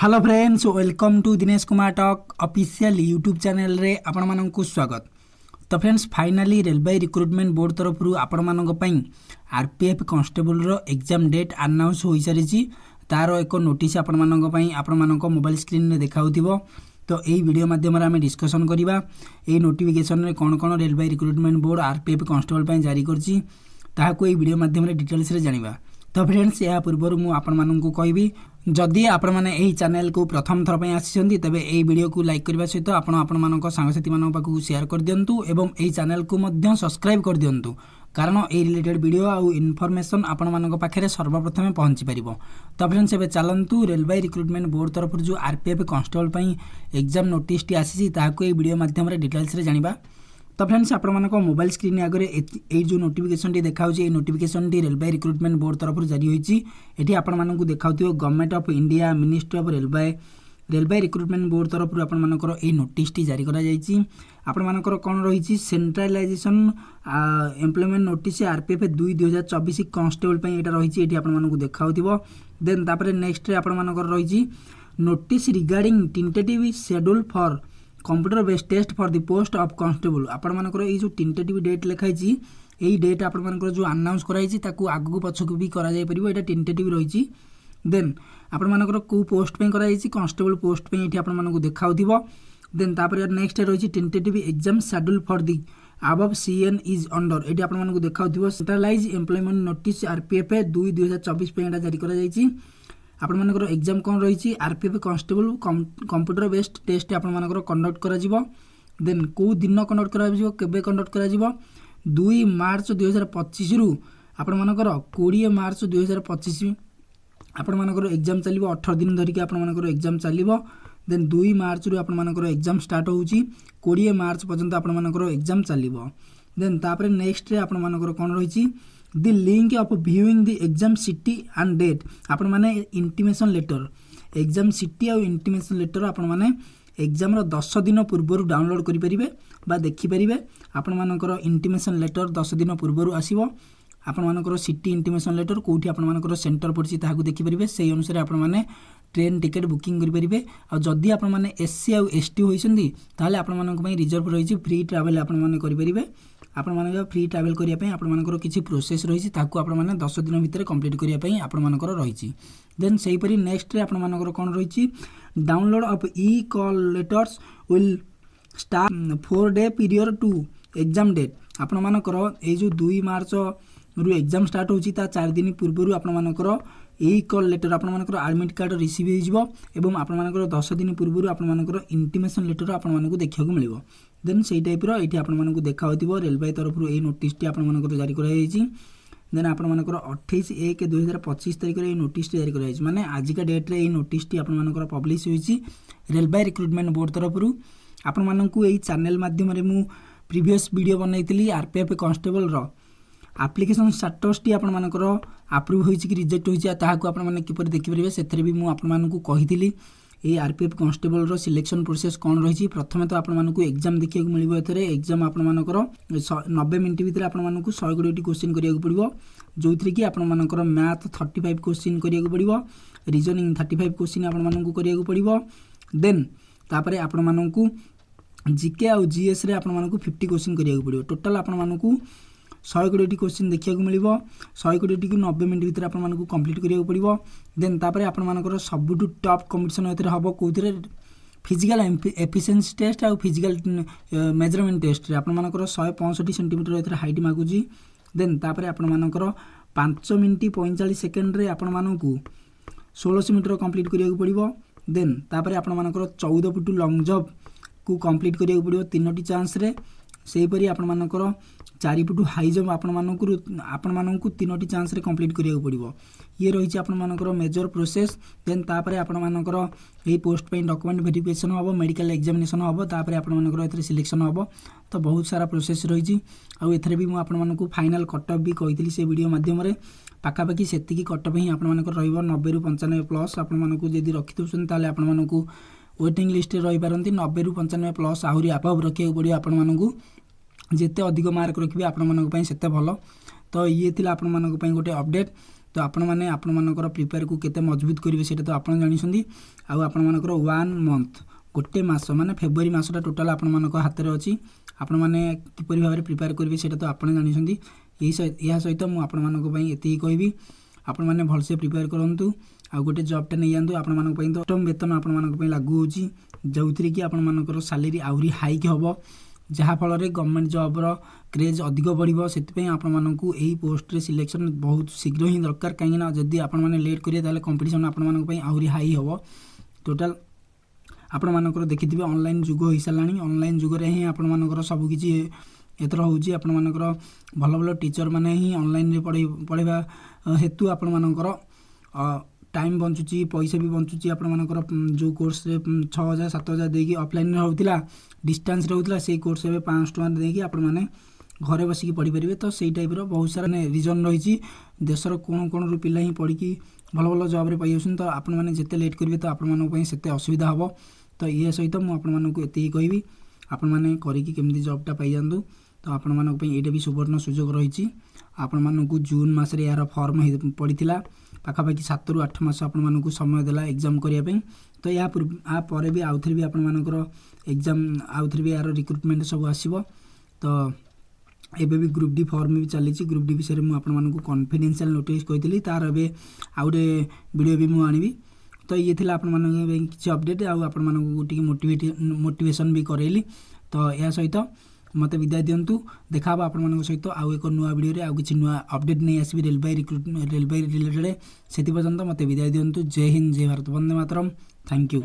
Hello friends, welcome to Dinesh Kumar talk official YouTube channel रे आपण माननकु स्वागत। तो friends, finally railway recruitment board तरफ आपण मानक पई आरपीएफ कांस्टेबल रो एग्जाम डेट अनाउंस होई सारिछि। तार एक नोटिस आपण मानक पई आपण मानक मोबाइल स्क्रीन रे देखाउथिबो। तो यही वीडियो माध्यम आम डिस्कसन करवा ये नोटिफिकेशन रे कौन कौन railway recruitment board RPF constable पई जारी करछि ताहाको यही वीडियो माध्यम डिटेल्स रे जानिबा। तो फ्रेंड्स, या पूर्व मु आपण माननकु कहबी जदि आपण माने एही चैनल को प्रथम थर पई आछिसंती तबे एही वीडियो को लाइक करबा सहित आपण आपण मानक सांगसाथी मानक पाखु शेयर कर दियंतु एवं एही चैनल को मध्य सब्सक्राइब कर दियंतु, कारण ए रिलेटेड वीडियो आउ इन्फॉर्मेशन आपण मानक पाखरे सर्वप्रथम पहुंची परिबो। तो फ्रेंड्स, एबे चलंतु रेलवे रिक्रुटमेंट बोर्ड तरफ जो आरपीएफ कांस्टेबल पई एग्जाम नोटिस टी आसीछि ताहाको एही वीडियो माध्यम रे डिटेल्स रे जानिबा। तो फ्रेंड्स, आपण मानक मोबाइल स्क्रीन आगे ये जो नोटिफिकेशन टी देखा ये notification T railway recruitment board तरफ जारी होती। ये आपण मानक देखा government of India ministry of railway recruitment board तरफ आपण मानकर ये नोटिस टी जारी करा जायछि। आपण मानकर कोन रही centralization employment notice RPF 2/2024 constable पई एटा रही एठी आपण मानक देखाउथिबो। देन तापर नेक्स्ट रे आपण मानकर रही notice regarding tentative schedule for computer based test for the post of constable. आपण मानकर ये जो टेंटेटिव डेट लिखाई यही डेट आपण मानकर जो अनाउंस कराई ताकू आगु पछकु भी करा जाय परिबो। एटा टेंटेटिव रही। देन आपण मानकर को पोस्ट पे कराई कांस्टेबल पोस्ट पे एठी आपण मानकु देखाउथिबो। देन तापर नेक्स्ट रही tentative exam schedule for the above CN is under एठी आपण मानकु देखाउथिबो। सेंट्रलाइज एम्प्लॉयमेंट नोटिस आरपीएफ 2/2024 पे एटा जारी करा जायछि। आपण मानकर एग्जाम कौन रही RPF constable computer based test आपण मानकर कंडक्ट करा जिवो। देन को दिन कंडक्ट करा जिवो केबे कंडक्ट करा जिवो 2 मार्च 2025 रु आपण मानकर 20 मार्च 2025 आपण मानकर एग्जाम चलिबो। 18 दिन धरिक आपण मानकर एग्जाम चलिबो। देन 2 मार्च रु आपण मानकर एग्जाम स्टार्ट होउची 20 मार्च पर्यंत आपण मानकर एग्जाम चलिबो। देन तापर नेक्स्ट रे आपण मानकर कोन रही the link of viewing the exam city and date आपण माने इंटीमेशन लेटर एग्जाम सिटी और इंटीमेशन लेटर आपण माने एग्जाम रो 10 दिन पूर्व डाउनलोड करि परिबे बा देखि परिबे। आपण मानकर इंटीमेशन लेटर 10 दिन पूर्व आसीबो। आपण मानकर सिटी इंटीमेशन लेटर कोठी आपण मानकर सेंटर पड़छि ताहाकु देखि परिबे। सेही अनुसार आपण माने ट्रेन टिकट बुकिंग करि परिबे। आ जदि आपण माने एससी और एसटी होइसंदी ताले आपण मानक पई रिजर्व रहिछि फ्री ट्रैवल आपण माने करि परिबे। आपण माने फ्री ट्रैवल करिया पई आपण मानकर किछि प्रोसेस रहिछि ताकु आपण माने 10 दिन भितर कंप्लीट करिया पई आपण मानकर रहिछि। देन सेही परि नेक्स्ट रे आपण मानकर कोन रहिछि download of e call letters will start 4 day period to exam date. आपण मानकर ए जो 2 मार्च रु एग्जाम स्टार्ट होछि ता 4 दिन पूर्व आपण मानकर ई कॉल लेटर आपण मानकर एडमिट कार्ड रिसीव हो जिवो एवं आपण मानकर 10 दिन पूर्व आपण मानकर इंटीमेशन लेटर आपण मानकु देखिया को मिलिबो। देन सेही टाइप रो एठी आपण मानकु देखा होतिबो रेलवे तरफ रो ए नोटिस टी आपण मानकर जारी करा जायछि। देन आपण मानकर 28/1/2025 तारिख रे ए नोटिस टी जारी करा जायछि। माने आज का डेट रे ए नोटिस टी आपण मानकर पब्लिश होइछि रेलवे रिक्रुटमेंट बोर्ड तरफ रो। आपण मानकु ए चैनल माध्यम रे मु प्रीवियस वीडियो बनैतिली आरपीएफ कांस्टेबल रो एप्लिकेशन स्टेटस टी आपण मानकर अप्रूव होइछि कि रिजेक्ट होइछि ताहाकु आपण माने किपर देखि परिबे। सेथरे भी मु आपण मानकु कहितिली ए आरपीएफ कांस्टेबल रो सिलेक्शन प्रोसेस कोन रही। प्रथमे तो आपण मानकु एग्जाम देखिया को मिलिबो। एथरे एग्जाम आपण मानकर 90 मिनिट भीतर आपण मानकु 120 क्वेश्चन करिया को पड़िबो, जोथरे कि आपण मानकर मैथ 35 क्वेश्चन करिया को पड़िबो, रीजनिंग 35 क्वेश्चन आपण मानकु करिया को पड़िबो। देन तापरे आपण मानकु जीके और जीएस रे आपण मानकु 50 क्वेश्चन करिया को पड़िबो। टोटल आपण मानकु 120 क्वेश्चन देखिया को मिलिबो। 120 को 90 मिनिट भीतर आपण मानकु कंप्लीट करिया को पड़िबो। देन तापरे आपण मानकर सबुटु टॉप कंपटीशन एथरे हबो कोथरे फिजिकल एफिशिएंसी टेस्ट और फिजिकल मेजरमेंट टेस्ट रे आपण मानकर 165 सेंटीमीटर एथरे हाइट मागुजी। देन तापरे आपण मानकर 5 मिनिट 45 सेकंड रे आपण मानकु 1600 मीटर कंप्लीट करिया को पड़िबो। देन तापरे आपण मानकर 14 फुट लॉन्ग जंप को कंप्लीट करिया को पड़िबो 3टी चांस रे। सेही परि आपण मानकर 4 फुट हाई जंप आपण मानकु 3टी चांस रे कंप्लीट करिया को पड़िबो। ये रही आपण मानकर मेजर प्रोसेस। देन तापरे आपण मानकर एही पोस्ट पे डॉक्यूमेंट वेरिफिकेशन होबो, मेडिकल एग्जामिनेशन होबो, तापरे आपण मानकर एथरे सिलेक्शन होबो। तो बहुत सारा प्रोसेस रही। आ एथरे भी मु आपण मानकु फाइनल कट ऑफ भी कहितली से वीडियो माध्यम रे पाखापाखि सेतिकी कट ऑफ ही आपण मानकर रहइबो 90 रु 95 प्लस। आपण मानकु जदी रखिथुसन ताले आपण मानकु वेटिंग लिस्ट रे रहि पारंती 90 रु 95 प्लस आहुरी अबव रखिया पड़ियो। आपण मानकु जेते अधिक मार्क रखिबे आपण मानक पई सेते भलो। तो ये थिला आपण मानक पई गोटे अपडेट। तो आपण मैंने आपण मानकर प्रिपेयर को केते मजबूत करेंगे सेटा तो आपण जानी आपण मानकर 1 मंथ गोटे मास माने फेब्रुआरी मासटा टोटाल आपण मानक हाथ में अच्छी आपण मैंने किपरि भाव प्रिपेयर करेंगे सेटा तो आपण जानी या सहित मुझे आपण मानक एति कहबी आपण मैंने भलसे प्रिपेयर करूँ आ गोटे जॉबटा नहीं जातु आपण मानक तो कम वेतन आपण मानक लागू होची जो थी कि आपण मानकर सैलरी आहरी हाइक हम जहाँ फल गवर्नमेंट जॉबर क्रेज अधिक बढ़ो से आपण मानक यही पोस्ट रे सिलेक्शन बहुत शीघ्र ही दरकार कहीं जदि आपण मैंने लेट करेंगे ताले कंपटीशन आपण मानक आहरी हाई हम टोटाल आपण मानकर देखिथिबे ऑनलाइन जुग हो साराणी ऑनलाइन जुग रे ही आपण मानकर सब किछि एथर होउची आपण मानकर भल भल टीचर माने ही ऑनलाइन रे पढ़ेबा हेतु आपण मानकर टाइम बंचुची पैसा भी बंचुची आपण मानकर जो कोर्स रे 6000 7000 देकी ऑफलाइन रे होउतिला डिस्टेंस रे होउतिला से कोर्स रे 500 टका देकी आपण माने घरे बसिकी पढ़ी परिबे तो सेही टाइप रो बहुत सारा रीजन रही देशर कोण कोण रो पिला ही पढ़ी भल भल जॉब रे पाइ तो आपण माने जेते लेट करिवे तो आपण मानक पई सेते असुविधा हबो तो ये सहित मु आपण मानक एते ही कहबी आपण माने करिकी केमती जॉबटा पाइ जांदु तो आपण मानक पई एटा भी सुवर्ण सुयोग रही आपण मानक जून मास रे यार फॉर्म पड़ीथिला पाखापाखि 7 ରୁ 8 मास आपण मानक समय देला एग्जाम करिया पे तो या पर भी आउथरे भी आपण मानकर एग्जाम आउथरे भी यार रिक्रुटमेंट सब आसीबो तो एबे भी ग्रुप डी फॉर्म भी चली ग्रुप डी विषय में आपण मानक कॉन्फिडेंशियल नोटिस कहती तार ए आउटे वीडियो भी मुझे आनी तो ये थिला आपण मानक किसी अपडेट आपण मानक टी मोटिवेशन भी करेली तो या सहित मत विदाय दिंतु देखा आपण मानक सहित आउ एक नुआ वीडियो रे आउ किछि नुआ अपडेट नहीं आसबि रेलवे रिलेटेड से पर्यंत मत विदाय दिंतु जय हिंद जय भारत वंदे मातरम थैंक यू।